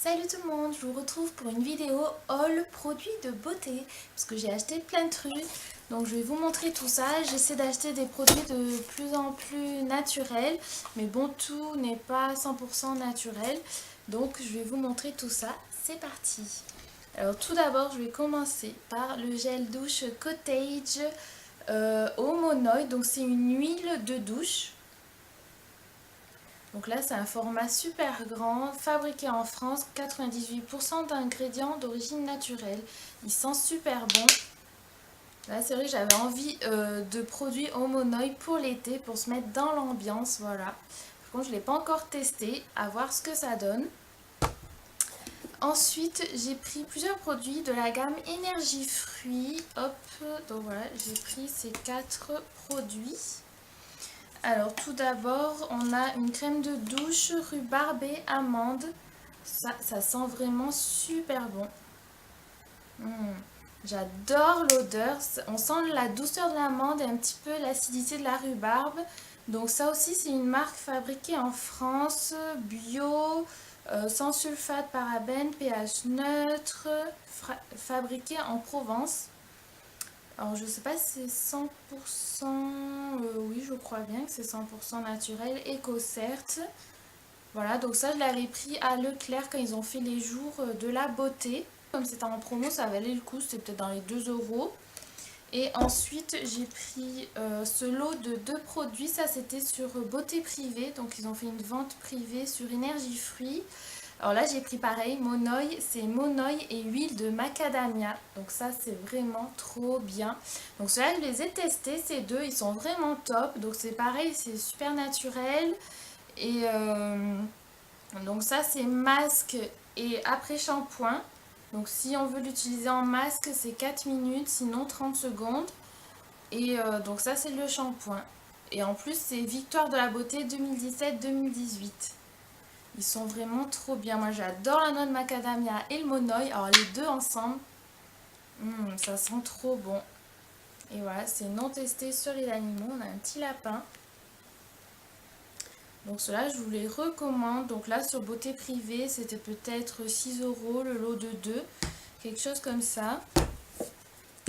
Salut tout le monde, je vous retrouve pour une vidéo haul produits de beauté parce que j'ai acheté plein de trucs, donc je vais vous montrer tout ça. J'essaie d'acheter des produits de plus en plus naturels, mais bon, tout n'est pas 100% naturel, donc je vais vous montrer tout ça. C'est parti. Alors tout d'abord, je vais commencer par le gel douche Cottage au monoï, donc c'est une huile de douche. Donc là, c'est un format super grand, fabriqué en France, 98% d'ingrédients d'origine naturelle. Il sent super bon. Là, c'est vrai que j'avais envie de produits Homonoï pour l'été, pour se mettre dans l'ambiance, voilà. Par contre, je ne l'ai pas encore testé, à voir ce que ça donne. Ensuite, j'ai pris plusieurs produits de la gamme Énergie Fruits. Hop, donc voilà, j'ai pris ces 4 produits. Alors tout d'abord, on a une crème de douche rhubarbe et amande. Ça sent vraiment super bon. J'adore l'odeur. On sent la douceur de l'amande et un petit peu l'acidité de la rhubarbe. Donc ça aussi, c'est une marque fabriquée en France, bio, sans sulfate, parabènes, pH neutre, fabriquée en Provence. Alors je sais pas si c'est 100%, oui je crois bien que c'est 100% naturel, éco certes. Voilà, donc ça je l'avais pris à Leclerc quand ils ont fait les jours de la beauté. Comme c'était en promo, ça valait le coup, c'était peut-être dans les 2 euros. Et ensuite j'ai pris ce lot de 2 produits, ça c'était sur Beauté Privée, donc ils ont fait une vente privée sur Énergie Fruits. Alors là, j'ai pris pareil, monoï, c'est monoï et huile de macadamia. Donc ça, c'est vraiment trop bien. Donc ceux-là, je les ai testés, ces deux, ils sont vraiment top. Donc c'est pareil, c'est super naturel. Et donc ça, c'est masque et après shampoing. Donc si on veut l'utiliser en masque, c'est 4 minutes, sinon 30 secondes. Et donc ça, c'est le shampoing. Et en plus, c'est Victoire de la beauté 2017-2018. Ils sont vraiment trop bien. Moi, j'adore la noix de macadamia et le monoï. Alors, les deux ensemble, ça sent trop bon. Et voilà, c'est non testé sur les animaux. On a un petit lapin. Donc, cela, je vous les recommande. Donc là, sur Beauté Privée, c'était peut-être 6 euros le lot de 2. Quelque chose comme ça.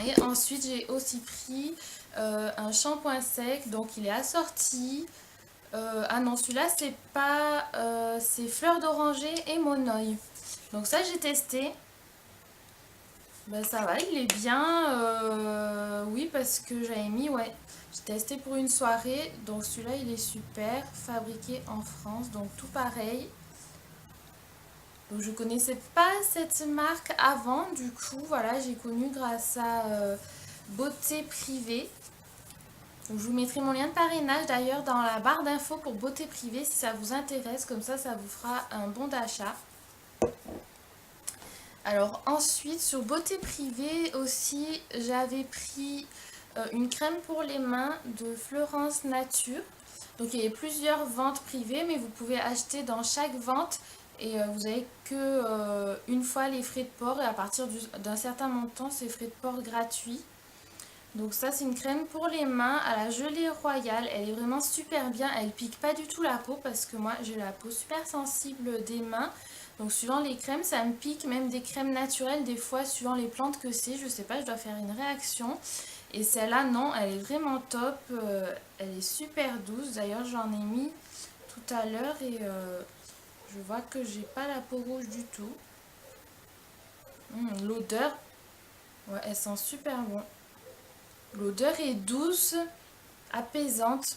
Et ensuite, j'ai aussi pris un shampoing sec. Donc, il est assorti. Ah non, celui-là, c'est pas... c'est fleur d'oranger et monoï. Donc ça, j'ai testé. Ben ça va, il est bien. Oui, parce que j'avais mis, ouais. J'ai testé pour une soirée. Donc celui-là, il est super. Fabriqué en France. Donc tout pareil. Donc je connaissais pas cette marque avant. Du coup, voilà, j'ai connu grâce à Beauté Privée. Donc, je vous mettrai mon lien de parrainage d'ailleurs dans la barre d'infos pour Beauté Privée si ça vous intéresse. Comme ça vous fera un bon d'achat. Alors ensuite, sur Beauté Privée aussi, j'avais pris une crème pour les mains de Florence Nature. Donc il y a plusieurs ventes privées, mais vous pouvez acheter dans chaque vente et vous avez que une fois les frais de port et à partir d'un certain montant, c'est frais de port gratuits. Donc ça, c'est une crème pour les mains à la gelée royale. Elle est vraiment super bien. Elle pique pas du tout la peau parce que moi, j'ai la peau super sensible des mains. Donc suivant les crèmes, ça me pique. Même des crèmes naturelles, des fois, suivant les plantes que c'est. Je sais pas, je dois faire une réaction. Et celle-là, non, elle est vraiment top. Elle est super douce. D'ailleurs, j'en ai mis tout à l'heure et je vois que j'ai pas la peau rouge du tout. L'odeur, ouais, elle sent super bon. L'odeur est douce, apaisante.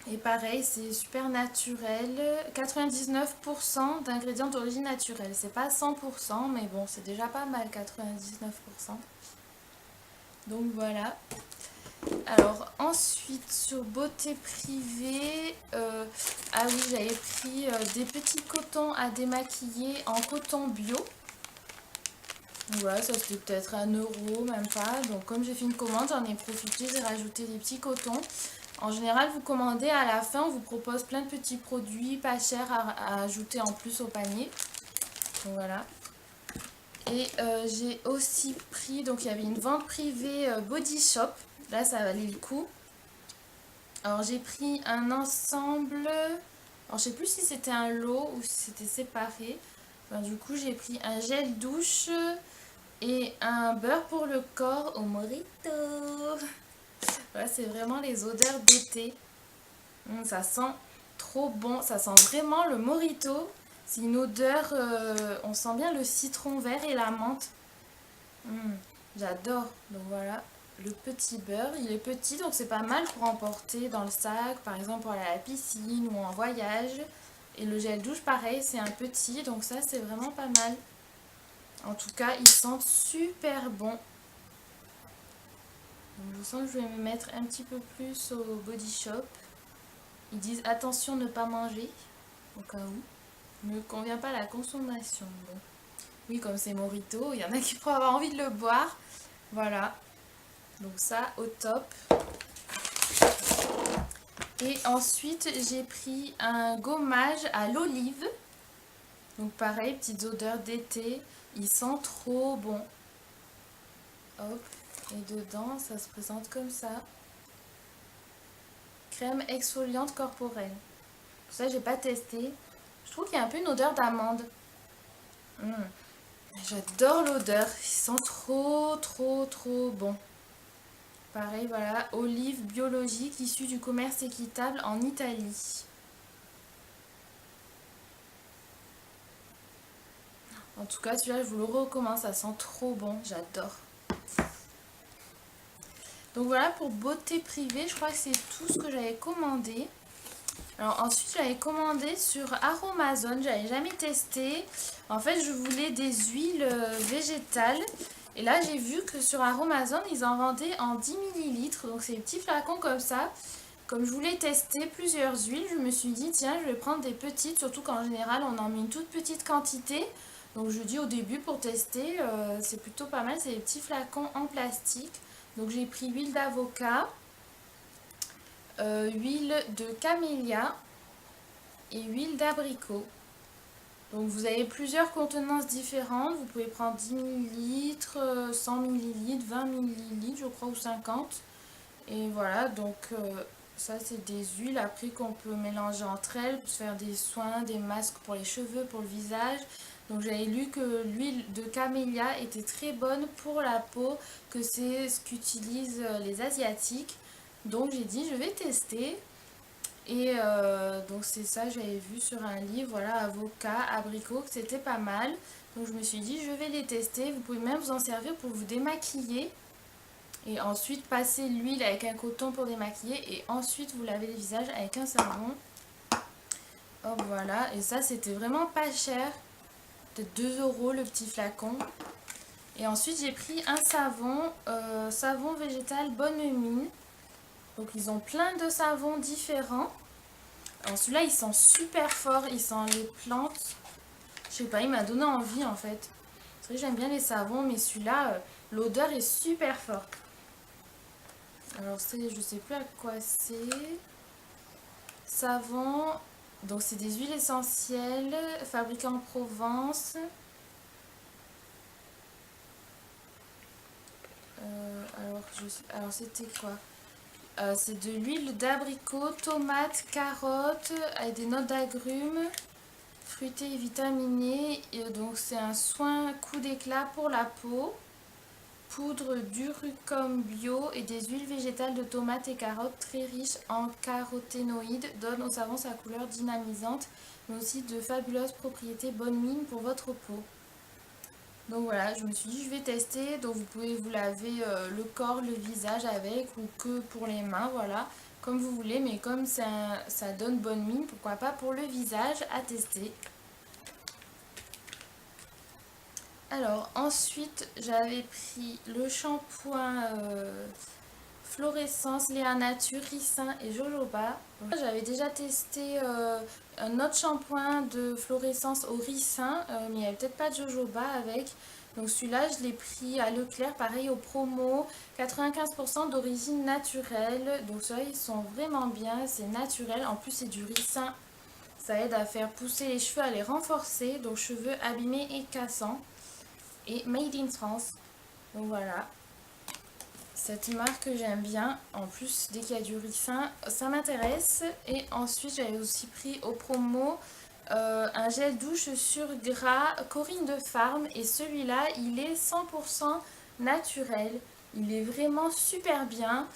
Et pareil, c'est super naturel. 99% d'ingrédients d'origine naturelle. C'est pas 100%, mais bon, c'est déjà pas mal, 99%. Donc voilà. Alors ensuite, sur Beauté Privée, ah oui, j'avais pris des petits cotons à démaquiller en coton bio. Donc voilà, ça c'était peut-être 1 euro, même pas. Donc comme j'ai fait une commande, j'en ai profité, j'ai rajouté des petits cotons. En général, vous commandez, à la fin, on vous propose plein de petits produits pas chers à ajouter en plus au panier. Donc voilà. Et j'ai aussi pris, donc il y avait une vente privée Body Shop. Là, ça valait le coup. Alors j'ai pris un ensemble Alors je sais plus si c'était un lot ou si c'était séparé. Ben, du coup j'ai pris un gel douche et un beurre pour le corps au Morito. Voilà, c'est vraiment les odeurs d'été. Ça sent trop bon, ça sent vraiment le Morito. C'est une odeur, on sent bien le citron vert et la menthe. J'adore. Donc voilà, le petit beurre, il est petit donc c'est pas mal pour emporter dans le sac, par exemple pour aller à la piscine ou en voyage. Et le gel douche pareil, c'est un petit donc ça c'est vraiment pas mal. En tout cas, ils sentent super bon. Donc, je sens que je vais me mettre un petit peu plus au Body Shop. Ils disent attention ne pas manger, au cas où. Ne me convient pas la consommation. Bon. Oui, comme c'est Morito, il y en a qui pourraient avoir envie de le boire. Voilà. Donc ça, au top. Et ensuite, j'ai pris un gommage à l'olive. Donc pareil, petites odeurs d'été. Il sent trop bon. Hop. Et dedans, ça se présente comme ça. Crème exfoliante corporelle. Ça, j'ai pas testé. Je trouve qu'il y a un peu une odeur d'amande. J'adore l'odeur. Il sent trop, trop, trop bon. Pareil, voilà. Olive biologique issue du commerce équitable en Italie. En tout cas, celui-là, je vous le recommande. Ça sent trop bon. J'adore. Donc voilà, pour beauté privée, je crois que c'est tout ce que j'avais commandé. Alors ensuite, j'avais commandé sur Aromazone. J'avais jamais testé. En fait, je voulais des huiles végétales. Et là, j'ai vu que sur Aromazone, ils en vendaient en 10 millilitres. Donc, c'est des petits flacons comme ça. Comme je voulais tester plusieurs huiles, je me suis dit, tiens, je vais prendre des petites. Surtout qu'en général, on en met une toute petite quantité. Donc, je dis au début, pour tester, c'est plutôt pas mal. C'est des petits flacons en plastique. Donc, j'ai pris huile d'avocat, huile de camélia et huile d'abricot. Donc vous avez plusieurs contenances différentes, vous pouvez prendre 10 ml, 100 ml, 20 ml je crois ou 50. Et voilà, donc ça c'est des huiles après qu'on peut mélanger entre elles pour se faire des soins, des masques pour les cheveux, pour le visage. Donc j'avais lu que l'huile de camélia était très bonne pour la peau, que c'est ce qu'utilisent les Asiatiques. Donc j'ai dit je vais tester. Et donc c'est ça, j'avais vu sur un livre, voilà, avocat, abricot, que c'était pas mal. Donc je me suis dit, je vais les tester. Vous pouvez même vous en servir pour vous démaquiller. Et ensuite passer l'huile avec un coton pour démaquiller. Et ensuite vous lavez le visage avec un savon. Hop, voilà. Et ça, c'était vraiment pas cher. Peut-être 2 € le petit flacon. Et ensuite j'ai pris un savon, savon végétal Bonne Mine. Donc ils ont plein de savons différents. Alors celui-là il sent super fort, il sent les plantes. Je sais pas, il m'a donné envie en fait. C'est vrai que j'aime bien les savons, mais celui-là, l'odeur est super forte. Alors c'est, je sais plus à quoi c'est. Savon, donc c'est des huiles essentielles fabriquées en Provence. Alors c'était quoi? C'est de l'huile d'abricot, tomate, carotte, avec des notes d'agrumes, fruité et vitaminé. Et donc c'est un soin coup d'éclat pour la peau. Poudre d'urucum bio et des huiles végétales de tomates et carottes très riches en caroténoïdes donnent au savon sa couleur dynamisante, mais aussi de fabuleuses propriétés bonne mine pour votre peau. Donc voilà, je me suis dit je vais tester. Donc vous pouvez vous laver le corps, le visage avec ou que pour les mains, voilà, comme vous voulez. Mais comme ça donne bonne mine, pourquoi pas pour le visage, à tester. Alors ensuite j'avais pris le shampoing Florescence Léa Nature, Ricin et Jojoba. J'avais déjà testé un autre shampoing de Florescence au ricin, mais il n'y avait peut-être pas de jojoba avec. Donc celui-là, je l'ai pris à Leclerc, pareil au promo, 95% d'origine naturelle. Donc ceux-là, ils sont vraiment bien, c'est naturel. En plus, c'est du ricin. Ça aide à faire pousser les cheveux, à les renforcer. Donc cheveux abîmés et cassants. Et Made in France. Donc voilà. Cette marque que j'aime bien, en plus dès qu'il y a du ricin, ça m'intéresse. Et ensuite j'avais aussi pris au promo un gel douche sur gras Corinne de Farm. Et celui-là il est 100% naturel. Il est vraiment super bien.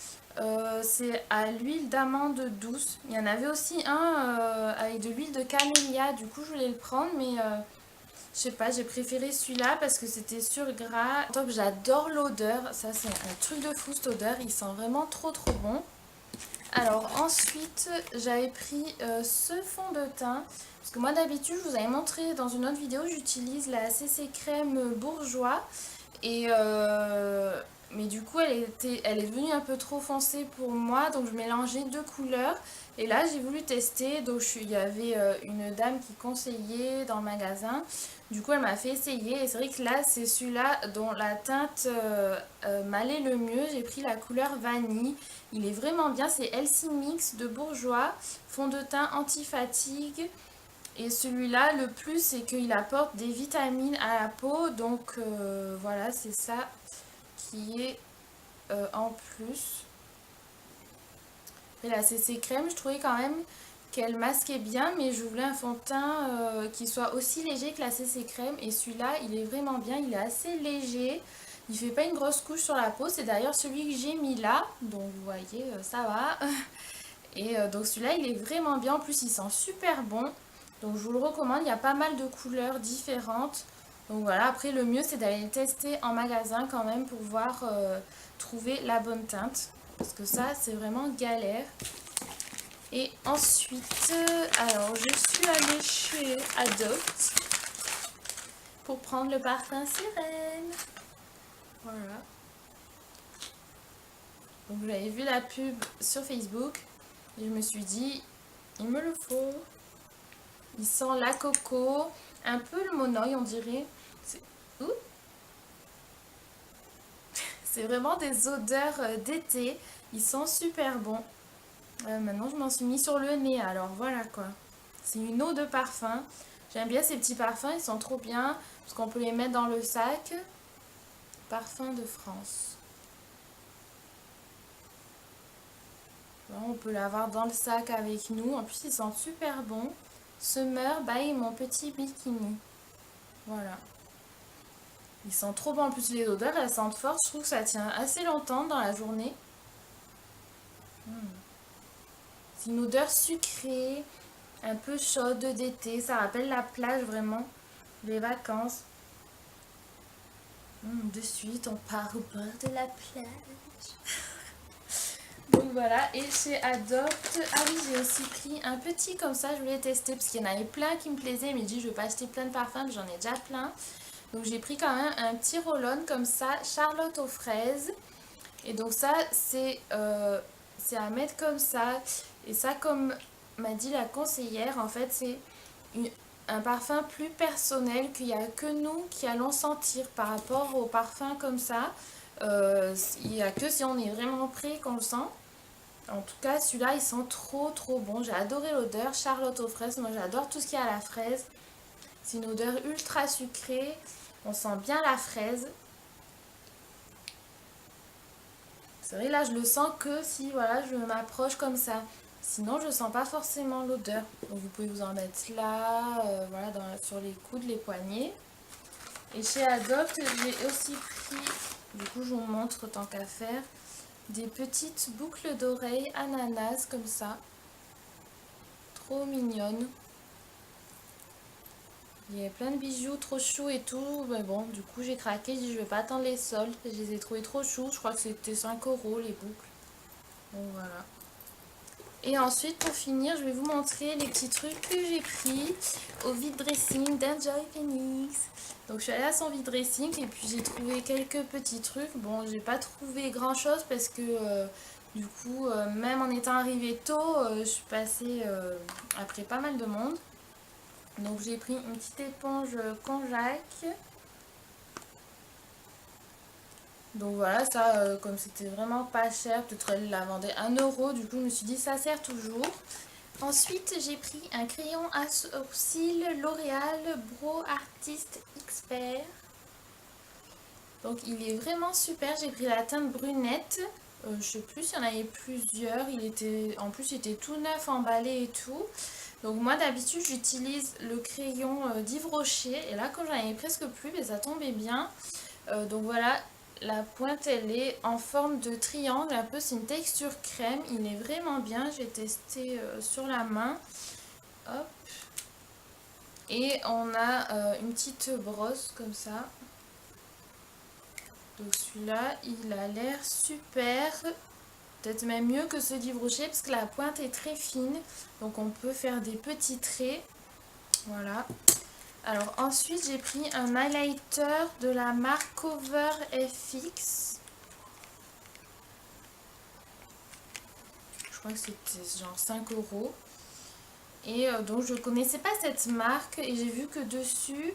C'est à l'huile d'amande douce. Il y en avait aussi un avec de l'huile de camélia. Du coup je voulais le prendre mais je sais pas, j'ai préféré celui-là parce que c'était sur gras. Top, j'adore l'odeur. Ça, c'est un truc de fou cette odeur. Il sent vraiment trop bon. Alors ensuite, j'avais pris ce fond de teint. Parce que moi d'habitude, je vous avais montré dans une autre vidéo, j'utilise la CC Crème Bourjois. Et mais du coup, elle est devenue un peu trop foncée pour moi. Donc je mélangeais deux couleurs. Et là, j'ai voulu tester. Donc il y avait une dame qui conseillait dans le magasin. Du coup, elle m'a fait essayer. Et c'est vrai que là, c'est celui-là dont la teinte m'allait le mieux. J'ai pris la couleur vanille. Il est vraiment bien. C'est Elsie Mix de Bourjois. Fond de teint anti-fatigue. Et celui-là, le plus, c'est qu'il apporte des vitamines à la peau. Donc voilà, c'est ça qui est en plus. Et la CC Crème, je trouvais quand même qu'elle masquait bien, mais je voulais un fond de teint qui soit aussi léger que la CC Crème. Et celui-là, il est vraiment bien, il est assez léger. Il fait pas une grosse couche sur la peau. C'est d'ailleurs celui que j'ai mis là. Donc vous voyez, ça va. Et donc celui-là, il est vraiment bien. En plus, il sent super bon. Donc je vous le recommande. Il y a pas mal de couleurs différentes. Donc voilà, après le mieux c'est d'aller le tester en magasin quand même pour voir trouver la bonne teinte. Parce que ça, c'est vraiment galère. Et ensuite, alors je suis allée chez Adopt pour prendre le parfum Sirène. Voilà. Donc j'avais vu la pub sur Facebook et je me suis dit, il me le faut. Il sent la coco, un peu le monoï on dirait. C'est vraiment des odeurs d'été. Ils sont super bons. Maintenant je m'en suis mis sur le nez, alors voilà quoi. C'est une eau de parfum. J'aime bien ces petits parfums, ils sont trop bien. Parce qu'on peut les mettre dans le sac. Parfum de France. Voilà, on peut l'avoir dans le sac avec nous. En plus ils sentent super bons. Summer by mon petit bikini. Voilà. Ils sentent trop bon. En plus les odeurs elles sentent fort. Je trouve que ça tient assez longtemps dans la journée. C'est une odeur sucrée, un peu chaude d'été. Ça rappelle la plage vraiment, les vacances. De suite, on part au bord de la plage. Donc voilà, et chez Adopt, ah oui, j'ai aussi pris un petit comme ça, je voulais tester parce qu'il y en avait plein qui me plaisaient. Il me dit, je vais pas acheter plein de parfums, mais j'en ai déjà plein. Donc j'ai pris quand même un petit roll-on comme ça, Charlotte aux fraises. Et donc ça, c'est à mettre comme ça. Et ça, comme m'a dit la conseillère, en fait, c'est un parfum plus personnel qu'il n'y a que nous qui allons sentir par rapport au parfum comme ça. Il n'y a que si on est vraiment prêt qu'on le sent. En tout cas, celui-là, il sent trop bon. J'ai adoré l'odeur. Charlotte aux fraises, moi j'adore tout ce qui est à la fraise. C'est une odeur ultra sucrée. On sent bien la fraise. C'est vrai, là, je le sens que si voilà, je m'approche comme ça. Sinon, je sens pas forcément l'odeur. Donc, vous pouvez vous en mettre là, voilà, sur les coudes, les poignets. Et chez Adopt, j'ai aussi pris, du coup, je vous montre tant qu'à faire, des petites boucles d'oreilles ananas comme ça. Trop mignonnes. Il y avait plein de bijoux trop choux et tout. Mais bon, du coup, j'ai craqué. J'ai dit, je vais pas attendre les soldes. Je les ai trouvés trop choux. Je crois que c'était 5 € les boucles. Donc voilà. Et ensuite, pour finir, je vais vous montrer les petits trucs que j'ai pris au vide dressing d'Enjoy Phoenix. Donc je suis allée à son vide dressing et puis j'ai trouvé quelques petits trucs. Bon, j'ai pas trouvé grand chose parce que du coup, même en étant arrivée tôt, je suis passée après pas mal de monde. Donc j'ai pris une petite éponge Conjac. Donc voilà, ça, comme c'était vraiment pas cher, peut-être elle la vendait 1 €, du coup je me suis dit ça sert toujours. Ensuite j'ai pris un crayon à sourcils L'Oréal Brow Artist Expert. Donc il est vraiment super. J'ai pris la teinte brunette. Je sais plus s'il y en avait plusieurs. En plus il était tout neuf, emballé et tout. Donc moi d'habitude j'utilise le crayon d'Yves Rocher. Et là quand j'en avais presque plus, mais ça tombait bien. Donc voilà, la pointe elle est en forme de triangle. Un peu, c'est une texture crème. Il est vraiment bien. J'ai testé sur la main. Hop. Et on a une petite brosse comme ça. Donc celui-là, il a l'air super. Peut-être même mieux que ceux d'Yves Rocher parce que la pointe est très fine. Donc on peut faire des petits traits. Voilà. Alors ensuite, j'ai pris un highlighter de la marque Cover FX. Je crois que c'était genre 5 €. Et donc je ne connaissais pas cette marque et j'ai vu que dessus,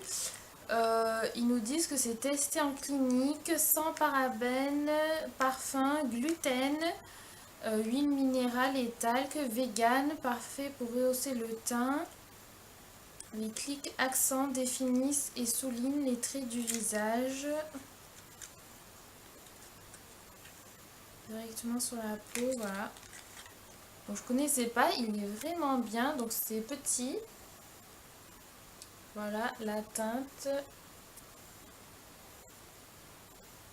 ils nous disent que c'est testé en clinique, sans parabènes, parfum, gluten, huile minérale et talc, vegan, parfait pour rehausser le teint. Les clics accents définissent et soulignent les traits du visage. Directement sur la peau, voilà. Donc je connaissais pas, il est vraiment bien. Donc c'est petit. Voilà la teinte.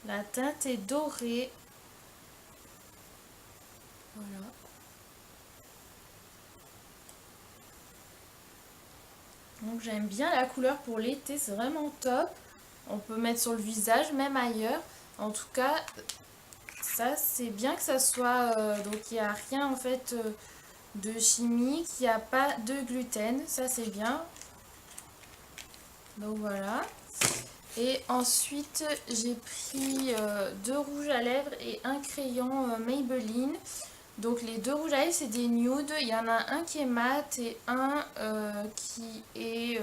La teinte est dorée. Voilà. Donc j'aime bien la couleur pour l'été, c'est vraiment top. On peut mettre sur le visage, même ailleurs. En tout cas, ça c'est bien que ça soit... donc il n'y a rien en fait de chimique, il n'y a pas de gluten, ça c'est bien. Donc voilà. Et ensuite j'ai pris 2 rouges à lèvres et un crayon Maybelline. Donc les 2 rouges à lèvres c'est des nudes, il y en a un qui est mat et un qui est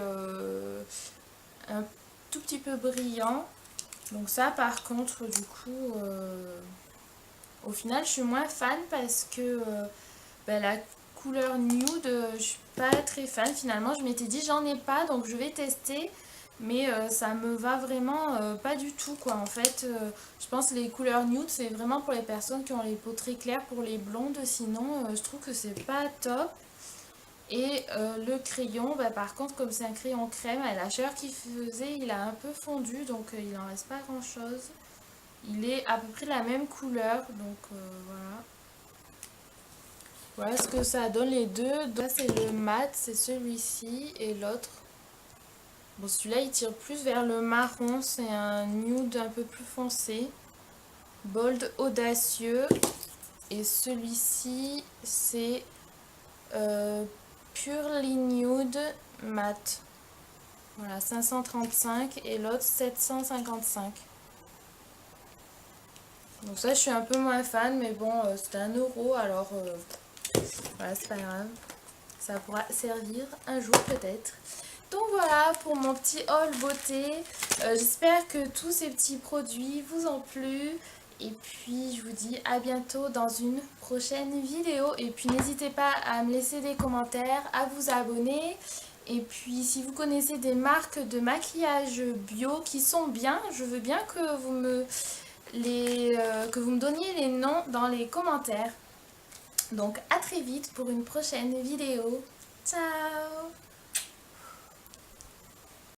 un tout petit peu brillant. Donc ça par contre du coup au final je suis moins fan parce que la couleur nude je suis pas très fan finalement. Je m'étais dit j'en ai pas donc je vais tester. Mais ça me va vraiment pas du tout quoi. En fait, je pense que les couleurs nude c'est vraiment pour les personnes qui ont les peaux très claires, pour les blondes. Sinon, je trouve que c'est pas top. Et le crayon, par contre, comme c'est un crayon crème, à la chaleur qu'il faisait, il a un peu fondu, donc il en reste pas grand chose. Il est à peu près de la même couleur, donc voilà. Voilà ce que ça donne les deux. Donc, là c'est le mat, c'est celui-ci, et l'autre. Bon, celui-là il tire plus vers le marron, c'est un nude un peu plus foncé. Bold audacieux. Et celui-ci c'est Purely Nude Matte. Voilà, 535 et l'autre 755. Donc ça je suis un peu moins fan, mais bon c'était 1 € alors voilà, c'est pas grave. Ça pourra servir un jour peut-être. Donc voilà pour mon petit haul beauté. J'espère que tous ces petits produits vous ont plu. Et puis je vous dis à bientôt dans une prochaine vidéo. Et puis n'hésitez pas à me laisser des commentaires, à vous abonner. Et puis si vous connaissez des marques de maquillage bio qui sont bien, je veux bien que vous me donniez les noms dans les commentaires. Donc à très vite pour une prochaine vidéo. Ciao!